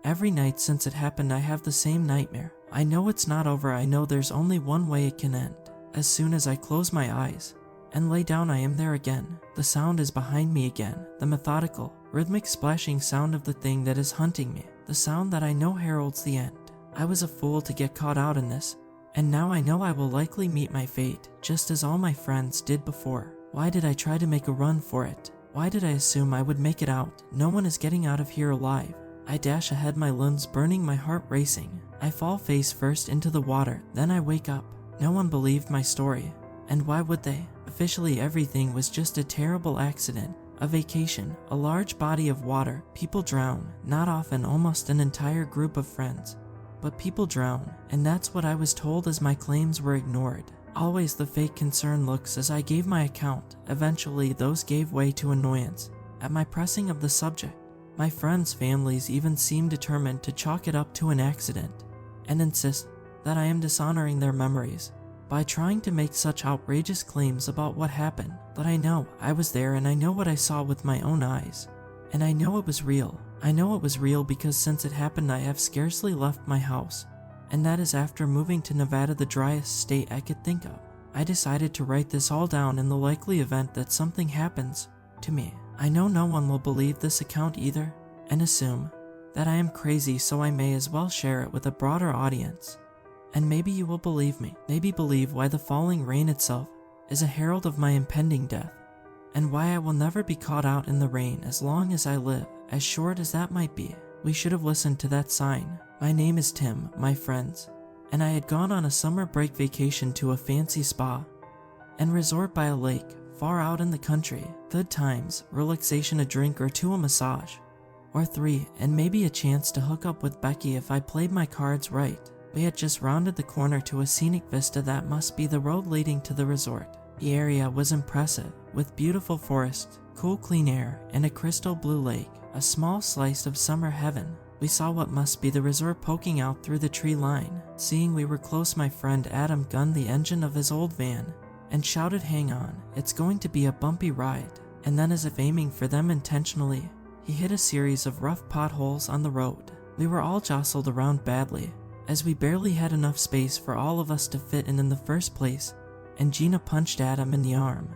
Every night since it happened I have the same nightmare. I know it's not over, I know there's only one way it can end. As soon as I close my eyes and lay down, I am there again. The sound is behind me again, the methodical, rhythmic splashing sound of the thing that is hunting me, the sound that I know heralds the end. I was a fool to get caught out in this, and now I know I will likely meet my fate, just as all my friends did before. Why did I try to make a run for it? Why did I assume I would make it out? No one is getting out of here alive. I dash ahead, my limbs burning, my heart racing. I fall face first into the water, then I wake up. No one believed my story. And why would they? Officially everything was just a terrible accident, a vacation, a large body of water. People drown, not often almost an entire group of friends. But people drown, and that's what I was told as my claims were ignored. Always the fake concern looks as I gave my account. Eventually those gave way to annoyance at my pressing of the subject. My friends' families even seem determined to chalk it up to an accident and insist that I am dishonoring their memories by trying to make such outrageous claims about what happened. But I know I was there, and I know what I saw with my own eyes, and I know it was real. I know it was real because since it happened I have scarcely left my house, and that is after moving to Nevada, the driest state I could think of. I decided to write this all down in the likely event that something happens to me. I know no one will believe this account either, and assume that I am crazy, so I may as well share it with a broader audience. And maybe you will believe me, maybe believe why the falling rain itself is a herald of my impending death, and why I will never be caught out in the rain as long as I live, as short as that might be. We should have listened to that sign. My name is Tim, my friends, and I had gone on a summer break vacation to a fancy spa and resort by a lake far out in the country. Good times, relaxation, a drink or two, a massage or 3, and maybe a chance to hook up with Becky if I played my cards right. We had just rounded the corner to a scenic vista that must be the road leading to the resort. The area was impressive, with beautiful forests, cool clean air, and a crystal blue lake, a small slice of summer heaven. We saw what must be the resort poking out through the tree line. Seeing we were close, my friend Adam gunned the engine of his old van and shouted, "Hang on, it's going to be a bumpy ride." And then, as if aiming for them intentionally, he hit a series of rough potholes on the road. We were all jostled around badly, as we barely had enough space for all of us to fit in the first place, and Gina punched Adam in the arm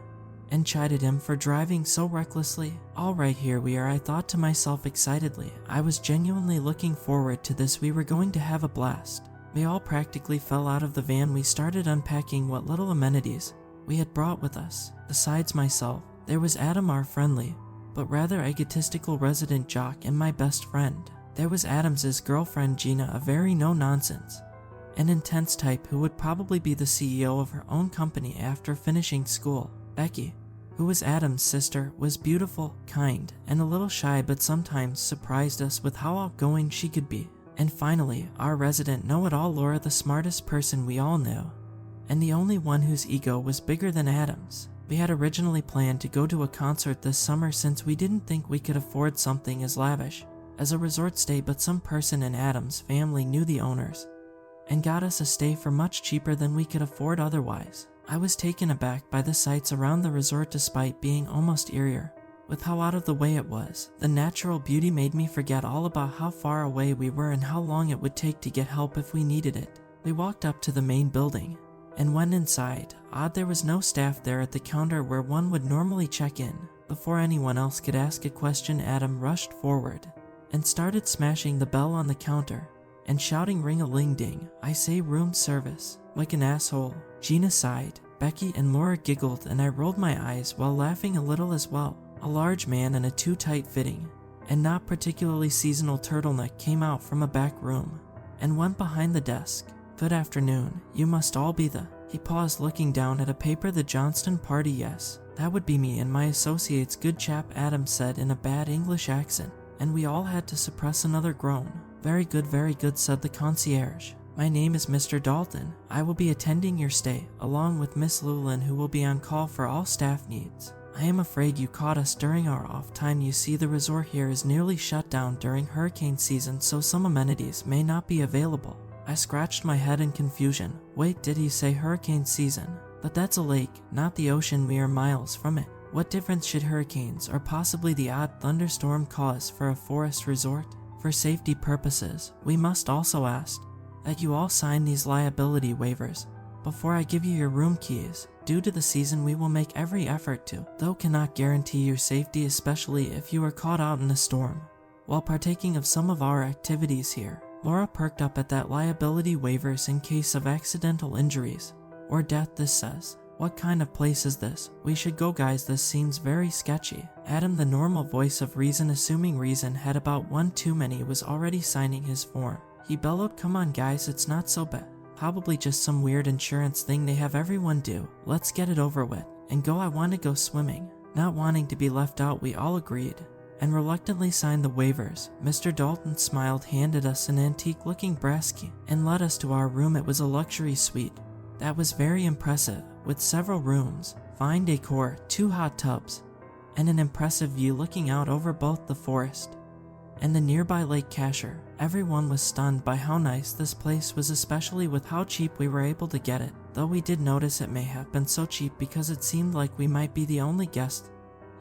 and chided him for driving so recklessly. All right, here we are, I thought to myself excitedly. I was genuinely looking forward to this. We were going to have a blast. We all practically fell out of the van. We started unpacking what little amenities we had brought with us. Besides myself, there was Adam, our friendly but rather egotistical resident jock, and my best friend. There was Adams's girlfriend Gina, a very no-nonsense and intense type who would probably be the CEO of her own company after finishing school. Becky, who was Adam's sister, was beautiful, kind, and a little shy, but sometimes surprised us with how outgoing she could be. And finally, our resident know-it-all Laura, the smartest person we all knew, and the only one whose ego was bigger than Adam's. We had originally planned to go to a concert this summer since we didn't think we could afford something as lavish as a resort stay, but some person in Adam's family knew the owners and got us a stay for much cheaper than we could afford otherwise. I was taken aback by the sights around the resort despite being almost eerie with how out of the way it was. The natural beauty made me forget all about how far away we were and how long it would take to get help if we needed it. We walked up to the main building and went inside. Odd, there was no staff there at the counter where one would normally check in. Before anyone else could ask a question, Adam rushed forward and started smashing the bell on the counter and shouting, "Ring-a-ling-ding, I say room service," like an asshole. Gina sighed, Becky and Laura giggled, and I rolled my eyes while laughing a little as well. A large man in a too tight-fitting and not particularly seasonal turtleneck came out from a back room and went behind the desk. "Good afternoon, you must all be the..." He paused, looking down at a paper. "The Johnston party?" "Yes, that would be me and my associates." "Good chap," Adam said in a bad English accent, and we all had to suppress another groan. Very good," said the concierge. "My name is Mr. Dalton. I will be attending your stay, along with Miss Llewellyn, who will be on call for all staff needs. I am afraid you caught us during our off time. You see, the resort here is nearly shut down during hurricane season, so some amenities may not be available." I scratched my head in confusion. Wait, did he say hurricane season? But that's a lake, not the ocean. We are miles from it. What difference should hurricanes or possibly the odd thunderstorm cause for a forest resort? For safety purposes, we must also ask that you all sign these liability waivers before I give you your room keys. Due to the season, we will make every effort to, though cannot guarantee your safety, especially if you are caught out in a storm while partaking of some of our activities here. Laura perked up at that. Liability waivers in case of accidental injuries or death, this says. What kind of place is this? We should go, guys, this seems very sketchy. Adam, the normal voice of reason, assuming reason had about one too many, was already signing his form. He bellowed, come on guys, it's not so bad. Probably just some weird insurance thing they have everyone do. Let's get it over with and go. I want to go swimming. Not wanting to be left out, we all agreed and reluctantly signed the waivers. Mr. Dalton smiled, handed us an antique looking brass key, and led us to our room. It was a luxury suite that was very impressive, with several rooms, fine decor, 2 hot tubs, and an impressive view looking out over both the forest and the nearby Lake Casher. Everyone was stunned by how nice this place was, especially with how cheap we were able to get it, though we did notice it may have been so cheap because it seemed like we might be the only guest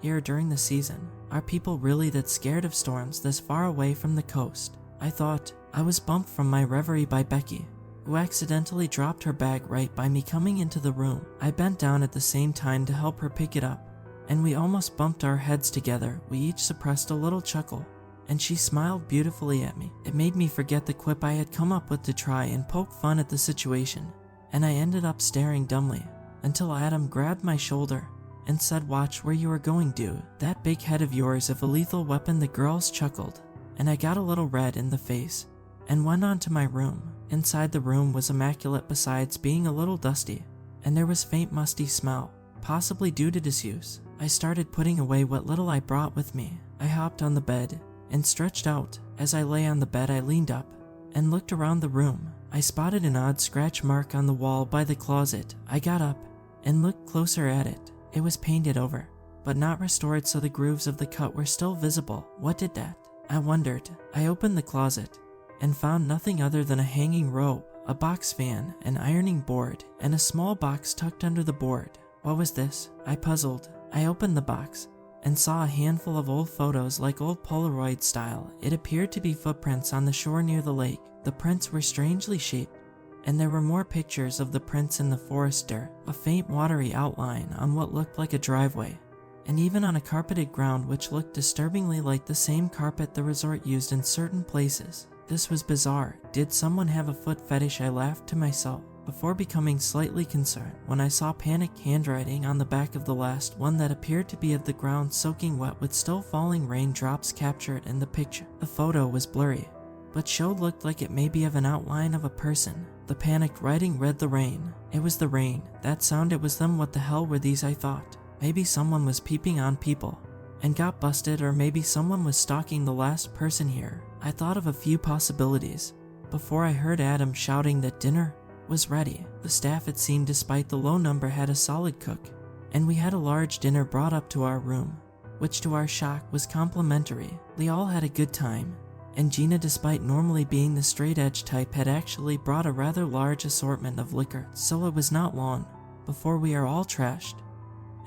here during the season. Are people really that scared of storms this far away from the coast? I thought. I was bumped from my reverie by Becky, who accidentally dropped her bag right by me coming into the room. I bent down at the same time to help her pick it up, and we almost bumped our heads together. We each suppressed a little chuckle, and she smiled beautifully at me. It made me forget the quip I had come up with to try and poke fun at the situation, and I ended up staring dumbly until Adam grabbed my shoulder and said, watch where you are going, dude. That big head of yours, if a lethal weapon. The girls chuckled, and I got a little red in the face and went on to my room. Inside, the room was immaculate besides being a little dusty, and there was faint musty smell, possibly due to disuse. I started putting away what little I brought with me. I hopped on the bed and stretched out. As I lay on the bed, I leaned up and looked around the room. I spotted an odd scratch mark on the wall by the closet. I got up and looked closer at it. It was painted over, but not restored, so the grooves of the cut were still visible. What did that? I wondered. I opened the closet and found nothing other than a hanging robe, a box fan, an ironing board, and a small box tucked under the board. What was this? I puzzled. I opened the box and saw a handful of old photos, like old Polaroid style. It appeared to be footprints on the shore near the lake. The prints were strangely shaped, and there were more pictures of the prints in the forest dirt, a faint watery outline on what looked like a driveway, and even on a carpeted ground which looked disturbingly like the same carpet the resort used in certain places. This was bizarre. Did someone have a foot fetish? I laughed to myself before becoming slightly concerned when I saw panicked handwriting on the back of the last one that appeared to be of the ground soaking wet with still falling raindrops captured in the picture. The photo was blurry, but looked like it may be of an outline of a person. The panicked writing read, the rain. It was the rain. That sound, it was them. What the hell were these? I thought. Maybe someone was peeping on people and got busted, or maybe someone was stalking the last person here. I thought of a few possibilities before I heard Adam shouting that dinner was ready. The staff, it seemed, despite the low number, had a solid cook, and we had a large dinner brought up to our room, which to our shock was complimentary. We all had a good time, and Gina, despite normally being the straight-edge type, had actually brought a rather large assortment of liquor, so it was not long before we are all trashed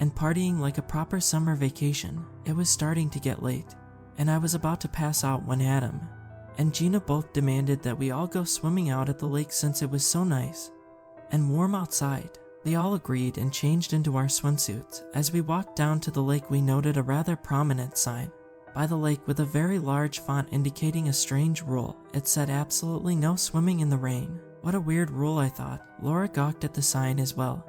and partying like a proper summer vacation. It was starting to get late, and I was about to pass out when Adam and Gina both demanded that we all go swimming out at the lake since it was so nice and warm outside. They all agreed and changed into our swimsuits. As we walked down to the lake, we noted a rather prominent sign by the lake with a very large font indicating a strange rule. It said absolutely no swimming in the rain. What a weird rule, I thought. Laura gawked at the sign as well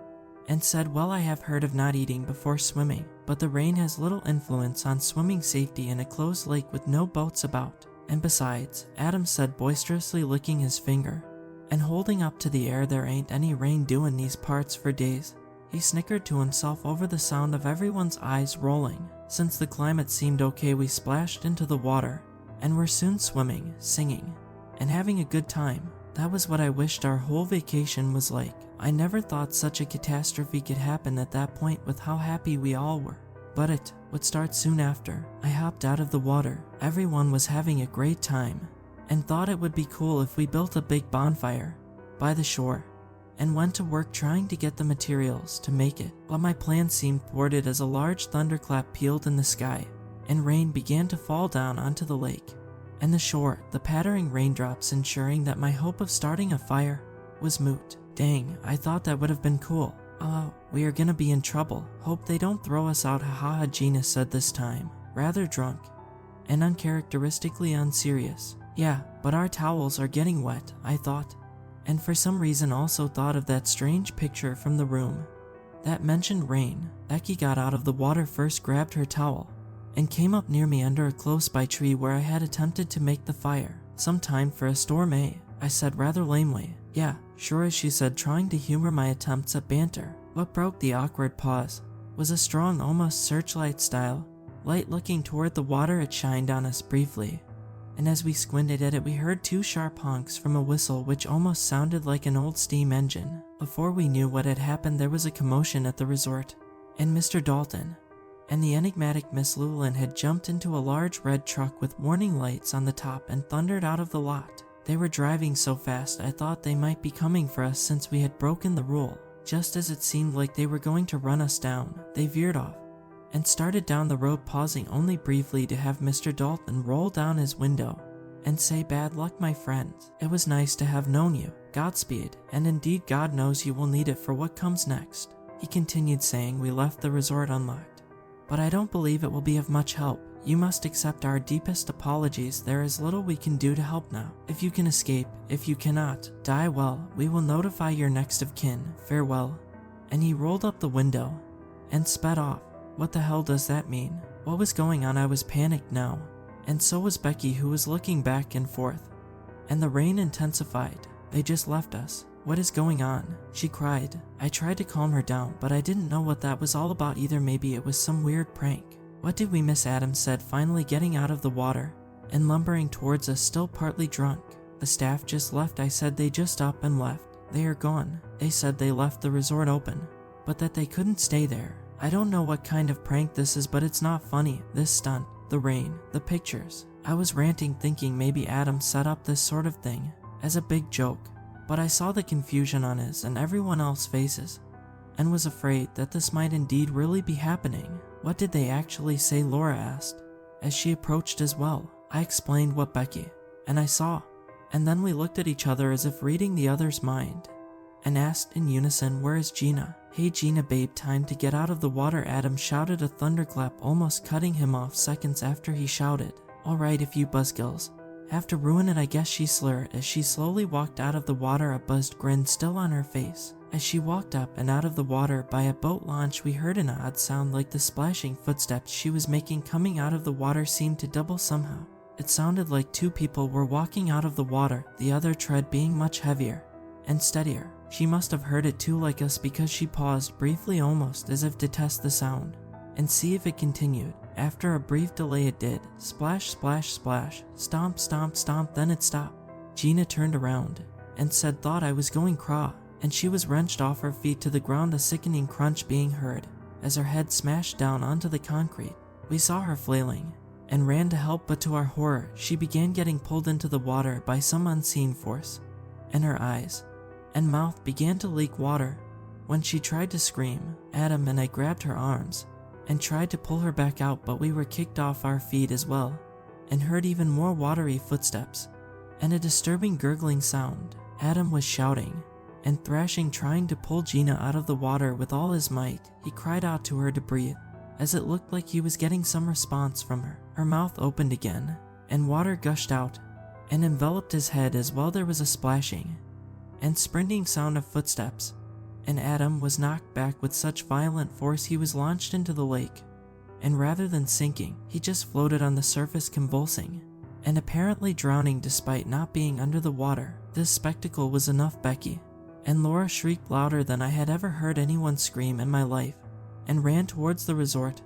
and said, well, I have heard of not eating before swimming, but the rain has little influence on swimming safety in a closed lake with no boats about. And besides, Adam said, boisterously licking his finger and holding up to the air, there ain't any rain due in these parts for days. He snickered to himself over the sound of everyone's eyes rolling. Since the climate seemed okay, we splashed into the water and were soon swimming, singing, and having a good time. That was what I wished our whole vacation was like. I never thought such a catastrophe could happen at that point with how happy we all were. But it would start soon after. I hopped out of the water. Everyone was having a great time and thought it would be cool if we built a big bonfire by the shore and went to work trying to get the materials to make it. But my plan seemed thwarted as a large thunderclap pealed in the sky and rain began to fall down onto the lake and the shore, the pattering raindrops ensuring that my hope of starting a fire was moot. Dang, I thought that would have been cool. We are gonna be in trouble. Hope they don't throw us out, haha, Gina said this time, rather drunk and uncharacteristically unserious. Yeah, but our towels are getting wet, I thought, and for some reason also thought of that strange picture from the room that mentioned rain. Becky got out of the water first, grabbed her towel, and came up near me under a close-by tree where I had attempted to make the fire. Some time for a storm, eh? I said rather lamely. Yeah, sure, as she said, trying to humor my attempts at banter. What broke the awkward pause was a strong, almost searchlight-style light looking toward the water. It shined on us briefly, and as we squinted at it we heard two sharp honks from a whistle which almost sounded like an old steam engine. Before we knew what had happened, there was a commotion at the resort, and Mr. Dalton and the enigmatic Miss Llewellyn had jumped into a large red truck with warning lights on the top and thundered out of the lot. They were driving so fast I thought they might be coming for us since we had broken the rule. Just as it seemed like they were going to run us down, they veered off and started down the road, pausing only briefly to have Mr. Dalton roll down his window and say, "Bad luck, my friends. It was nice to have known you. Godspeed, and indeed God knows you will need it for what comes next." He continued, saying we left the resort unlocked, "But I don't believe it will be of much help. You must accept our deepest apologies. There is little we can do to help now. If you can escape, if you cannot, die well. We will notify your next of kin. Farewell." And he rolled up the window and sped off. What the hell does that mean? What was going on? I was panicked now, and so was Becky, who was looking back and forth. And the rain intensified. They just left us. What is going on? She cried. I tried to calm her down, but I didn't know what that was all about either. Maybe it was some weird prank. What did we miss? Adam said, finally getting out of the water and lumbering towards us, still partly drunk. The staff just left, I said. They just up and left. They are gone. They said they left the resort open, but that they couldn't stay there. I don't know what kind of prank this is, but it's not funny. This stunt, the rain, the pictures. I was ranting, thinking maybe Adam set up this sort of thing as a big joke, but I saw the confusion on his and everyone else's faces and was afraid that this might indeed really be happening. What did they actually say? Laura asked as she approached as well. I explained what Becky and I saw, and then we looked at each other as if reading the other's mind and asked in unison, "Where is Gina?" "Hey Gina, babe, time to get out of the water," Adam shouted, a thunderclap almost cutting him off seconds after he shouted. "Alright, if you buzzkills have to ruin it, I guess," she slurred as she slowly walked out of the water, a buzzed grin still on her face. As she walked up and out of the water by a boat launch, we heard an odd sound like the splashing footsteps she was making coming out of the water seemed to double somehow. It sounded like two people were walking out of the water, the other tread being much heavier and steadier. She must have heard it too, like us, because she paused briefly, almost as if to test the sound and see if it continued. After a brief delay it did. Splash, splash, splash. Stomp, stomp, stomp. Then it stopped. Gina turned around and said, "Thought I was going craw," and she was wrenched off her feet to the ground, a sickening crunch being heard as her head smashed down onto the concrete. We saw her flailing and ran to help, but to our horror, she began getting pulled into the water by some unseen force, and her eyes and mouth began to leak water. When she tried to scream, Adam and I grabbed her arms and tried to pull her back out, but we were kicked off our feet as well and heard even more watery footsteps and a disturbing gurgling sound. Adam was shouting and thrashing, trying to pull Gina out of the water with all his might. He cried out to her to breathe, as it looked like he was getting some response from her. Her mouth opened again and water gushed out and enveloped his head as well. There was a splashing and sprinting sound of footsteps, and Adam was knocked back with such violent force he was launched into the lake, and rather than sinking, he just floated on the surface, convulsing and apparently drowning despite not being under the water. This spectacle was enough. Becky and Laura shrieked louder than I had ever heard anyone scream in my life and ran towards the resort,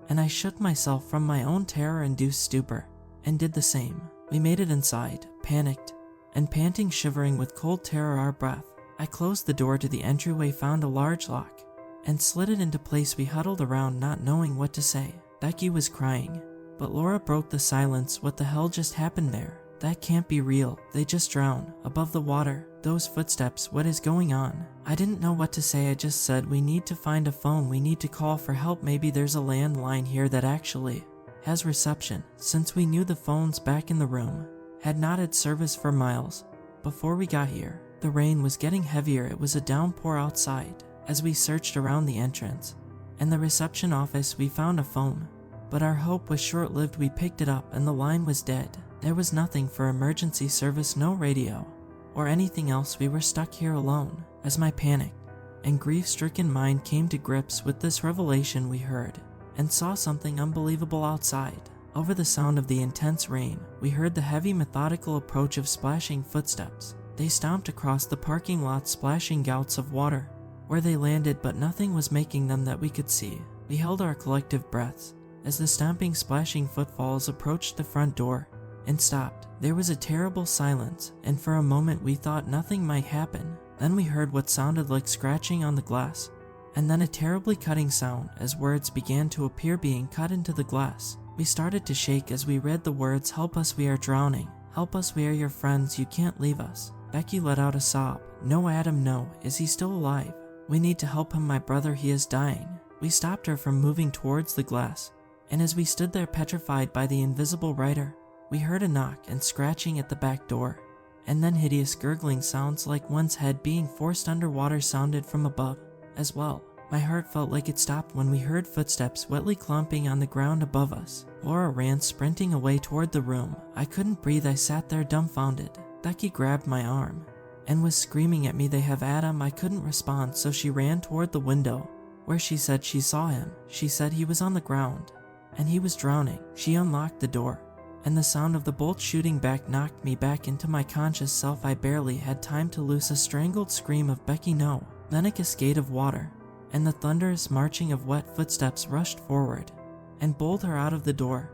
and I shook myself from my own terror-induced stupor and did the same. We made it inside, panicked and panting, shivering with cold terror our breath. I closed the door to the entryway, found a large lock, and slid it into place. We huddled around, not knowing what to say. Becky was crying, but Laura broke the silence. What the hell just happened there? That can't be real. They just drowned above the water. Those footsteps, what is going on? I didn't know what to say. I just said, "We need to find a phone. We need to call for help. Maybe there's a landline here that actually has reception, since we knew the phones back in the room had not had service for miles before we got here. The rain was getting heavier. It was a downpour outside. As we searched around the entrance and the reception office, we found a phone, but our hope was short-lived. We picked it up and the line was dead. There was nothing for emergency service, no radio or anything else. We were stuck here alone. As my panicked and grief-stricken mind came to grips with this revelation, we heard and saw something unbelievable outside. Over the sound of the intense rain, we heard the heavy, methodical approach of splashing footsteps. They stomped across the parking lot, splashing gouts of water where they landed, but nothing was making them that we could see. We held our collective breaths as the stomping, splashing footfalls approached the front door and stopped. There was a terrible silence, and for a moment we thought nothing might happen. Then we heard what sounded like scratching on the glass, and then a terribly cutting sound as words began to appear being cut into the glass. We started to shake as we read the words, "Help us, we are drowning. Help us, we are your friends. You can't leave us." Becky let out a sob. "No, Adam, no. Is he still alive? We need to help him, my brother. He is dying." We stopped her from moving towards the glass, and as we stood there petrified by the invisible writer, we heard a knock and scratching at the back door, and then hideous gurgling sounds like one's head being forced underwater sounded from above as well. My heart felt like it stopped when we heard footsteps wetly clomping on the ground above us. Laura ran sprinting away toward the room. I couldn't breathe. I sat there dumbfounded. Becky grabbed my arm and was screaming at me, "They have Adam." I couldn't respond, so she ran toward the window where she said she saw him. She said he was on the ground and he was drowning. She unlocked the door, and the sound of the bolt shooting back knocked me back into my conscious self. I barely had time to loose a strangled scream of "Becky, no." Then a cascade of water and the thunderous marching of wet footsteps rushed forward and bowled her out of the door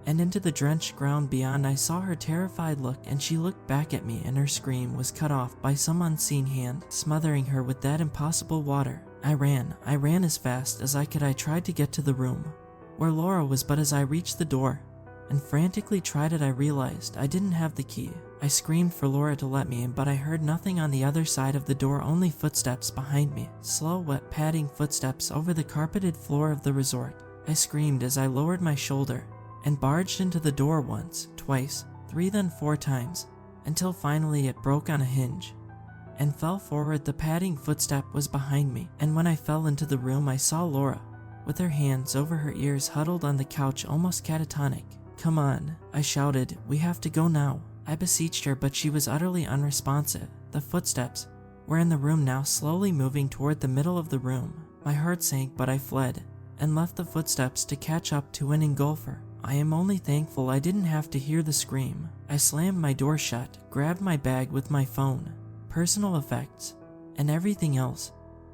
and into the drenched ground beyond. I saw her terrified look, and she looked back at me, and her scream was cut off by some unseen hand, smothering her with that impossible water. I ran as fast as I could. I tried to get to the room where Laura was, but as I reached the door and frantically tried it, I realized I didn't have the key. I screamed for Laura to let me in, but I heard nothing on the other side of the door, only footsteps behind me, slow, wet, padding footsteps over the carpeted floor of the resort. I screamed as I lowered my shoulder and barged into the door once, twice, 3, then 4 times, until finally it broke on a hinge and fell forward. The padding footstep was behind me, and when I fell into the room, I saw Laura with her hands over her ears, huddled on the couch, almost catatonic. "Come on," I shouted. "We have to go now." I beseeched her, but she was utterly unresponsive. The footsteps were in the room now, slowly moving toward the middle of the room. My heart sank, but I fled and left the footsteps to catch up to and engulf her. I am only thankful I didn't have to hear the scream. I slammed my door shut, grabbed my bag with my phone, personal effects, and everything else,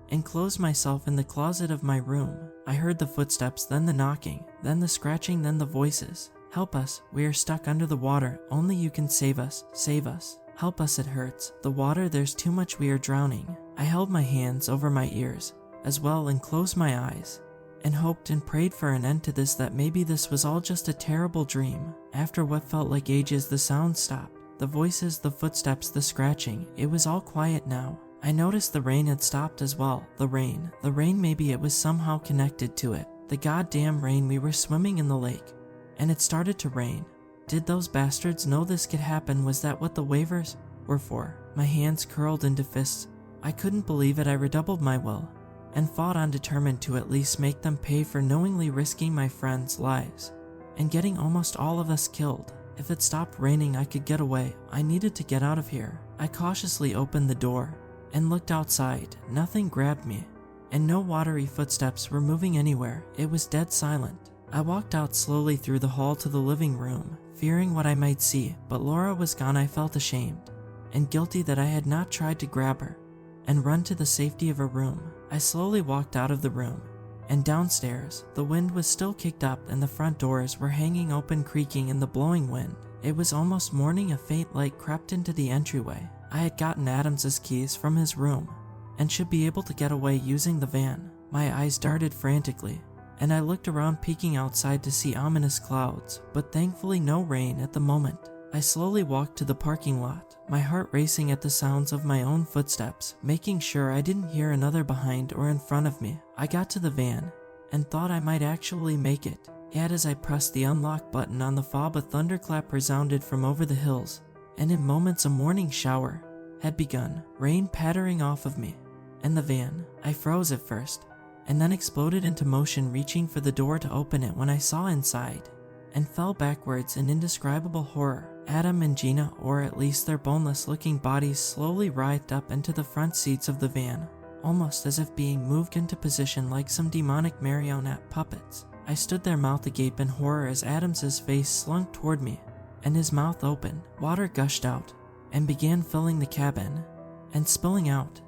and closed myself in the closet of my room. I heard the footsteps, then the knocking, then the scratching, then the voices. "Help us, we are stuck under the water. Only you can save us. Save us. Help us, it hurts. The water, there's too much, we are drowning." I held my hands over my ears as well and closed my eyes and hoped and prayed for an end to this, that maybe this was all just a terrible dream. After what felt like ages, the sound stopped. The voices, the footsteps, the scratching, it was all quiet now. I noticed the rain had stopped as well. The rain, maybe it was somehow connected to it. The goddamn rain. We were swimming in the lake, and it started to rain. Did those bastards know this could happen? Was that what the waivers were for? My hands curled into fists. I couldn't believe it. I redoubled my will and fought on, determined to at least make them pay for knowingly risking my friends' lives and getting almost all of us killed. If it stopped raining, I could get away. I needed to get out of here. I cautiously opened the door and looked outside. Nothing grabbed me, and no watery footsteps were moving anywhere. It was dead silent. I walked out slowly through the hall to the living room, fearing what I might see, but Laura was gone. I felt ashamed and guilty that I had not tried to grab her and run to the safety of her room. I slowly walked out of the room and downstairs. The wind was still kicked up, and the front doors were hanging open, creaking in the blowing wind. It was almost morning. A faint light crept into the entryway. I had gotten Adams's keys from his room and should be able to get away using the van. My eyes darted frantically, and I looked around, peeking outside to see ominous clouds, but thankfully no rain at the moment. I slowly walked to the parking lot, my heart racing at the sounds of my own footsteps, making sure I didn't hear another behind or in front of me. I got to the van and thought I might actually make it, Yet as I pressed the unlock button on the fob, a thunderclap resounded from over the hills, and in moments a morning shower had begun, rain pattering off of me and the van. I froze at first, and then exploded into motion, reaching for the door to open it when I saw inside, and fell backwards in indescribable horror. Adam and Gina, or at least their boneless-looking bodies, slowly writhed up into the front seats of the van, almost as if being moved into position like some demonic marionette puppets. I stood there, mouth agape in horror, as Adams's face slunk toward me, and his mouth opened. Water gushed out and began filling the cabin and spilling out,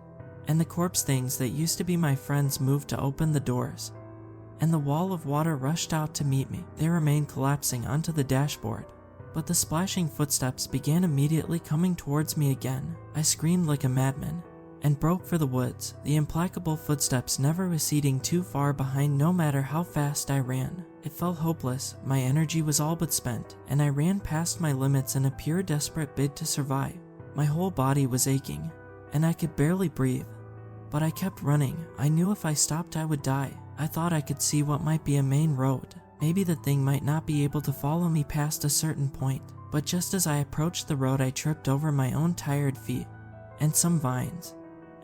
and the corpse things that used to be my friends moved to open the doors, and the wall of water rushed out to meet me. They remained collapsing onto the dashboard, but the splashing footsteps began immediately coming towards me again. I screamed like a madman and broke for the woods, the implacable footsteps never receding too far behind no matter how fast I ran. It felt hopeless, my energy was all but spent, and I ran past my limits in a pure desperate bid to survive. My whole body was aching, and I could barely breathe, but I kept running. I knew if I stopped I would die. I thought I could see what might be a main road. Maybe the thing might not be able to follow me past a certain point, but just as I approached the road I tripped over my own tired feet and some vines,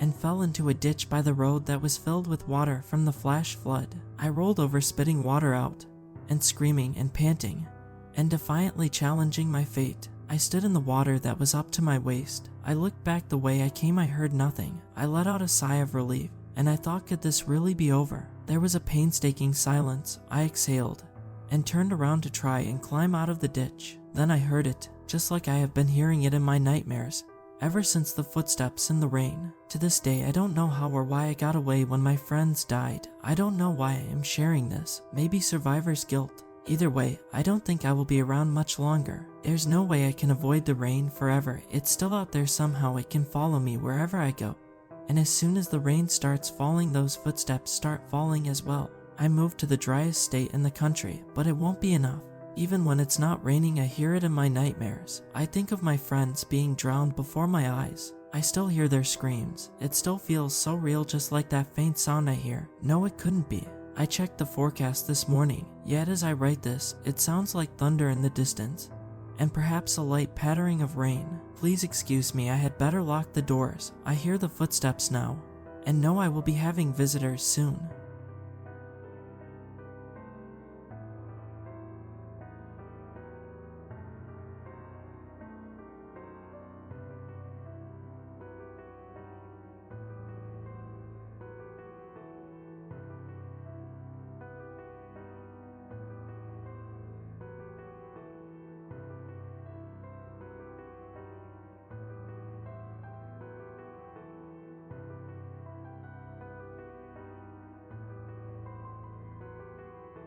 and fell into a ditch by the road that was filled with water from the flash flood. I rolled over, spitting water out, and screaming and panting, and defiantly challenging my fate. I stood in the water that was up to my waist. I looked back the way I came. I heard nothing. I let out a sigh of relief, and I thought, could this really be over? There was a painstaking silence. I exhaled, and turned around to try and climb out of the ditch. Then I heard it, just like I have been hearing it in my nightmares ever since the footsteps in the rain. To this day, I don't know how or why I got away when my friends died. I don't know why I am sharing this. Maybe survivor's guilt. Either way, I don't think I will be around much longer. There's no way I can avoid the rain forever. It's still out there somehow. It can follow me wherever I go. And as soon as the rain starts falling, those footsteps start falling as well. I moved to the driest state in the country, but it won't be enough. Even when it's not raining, I hear it in my nightmares. I think of my friends being drowned before my eyes. I still hear their screams. It still feels so real, just like that faint sound I hear. No, it couldn't be. I checked the forecast this morning, yet as I write this, it sounds like thunder in the distance, and perhaps a light pattering of rain. Please excuse me, I had better lock the doors. I hear the footsteps now, and know I will be having visitors soon.